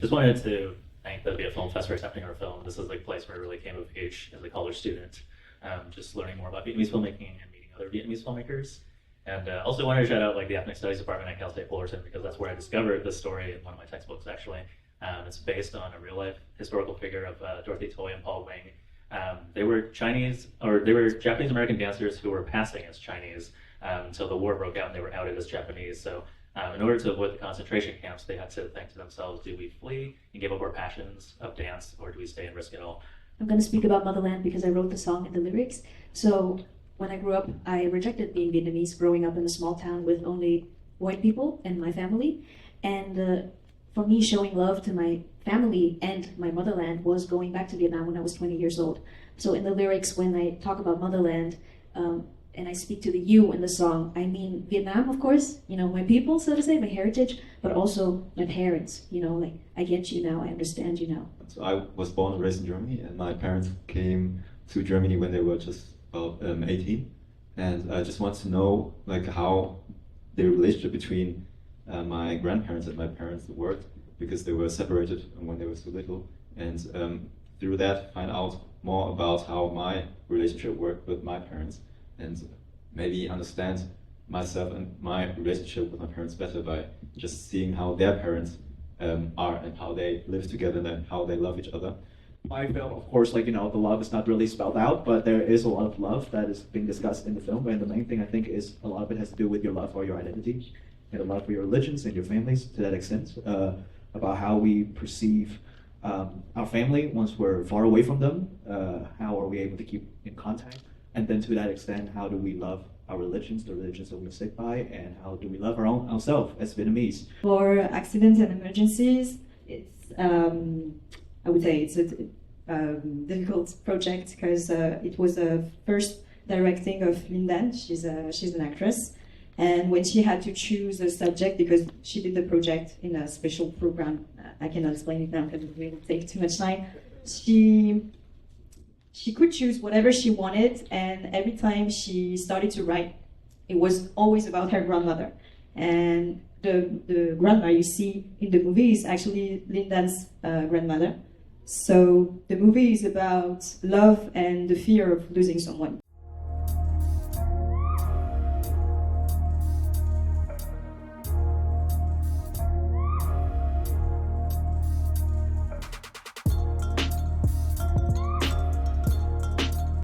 Just wanted to thank the Viet Film Fest for accepting our film. This is a place where I really came of age as a college student, just learning more about Vietnamese filmmaking and meeting other Vietnamese filmmakers. And also wanted to shout out the Ethnic Studies Department at Cal State Fullerton, because that's where I discovered this story in one of my textbooks, actually. It's based on a real-life historical figure of Dorothy Toy and Paul Wing. They were Japanese-American dancers who were passing as Chinese until the war broke out and they were outed as Japanese. So in order to avoid the concentration camps, they had to think to themselves, do we flee and give up our passions of dance, or do we stay and risk it all? I'm going to speak about Motherland because I wrote the song and the lyrics. So when I grew up, I rejected being Vietnamese, growing up in a small town with only white people and my family. And for me, showing love to my family and my motherland was going back to Vietnam when I was 20 years old. So in the lyrics, when I talk about motherland, and I speak to the you in the song, I mean Vietnam, of course, my people, so to say, my heritage, but also my parents, like, I get you now, I understand you now. So I was born and raised in Germany, and my parents came to Germany when they were just about 18. And I just want to know how the relationship between my grandparents and my parents worked, because they were separated when they were so little. And through that, find out more about how my relationship worked with my parents, and maybe understand myself and my relationship with my parents better by just seeing how their parents are and how they live together and how they love each other. My film, of course, the love is not really spelled out, but there is a lot of love that is being discussed in the film. And the main thing I think is a lot of it has to do with your love for your identity and a love for your religions and your families to that extent, about how we perceive our family once we're far away from them. How are we able to keep in contact? And then to that extent, how do we love our religions, the religions that we stick by, and how do we love ourselves as Vietnamese? For accidents and emergencies, it's I would say it's a difficult project because it was the first directing of Lindan. She's an actress, and when she had to choose a subject, because she did the project in a special program, I cannot explain it now because it will take too much time. She could choose whatever she wanted, and every time she started to write, it was always about her grandmother. And the grandma you see in the movie is actually Lindan's grandmother. So the movie is about love and the fear of losing someone.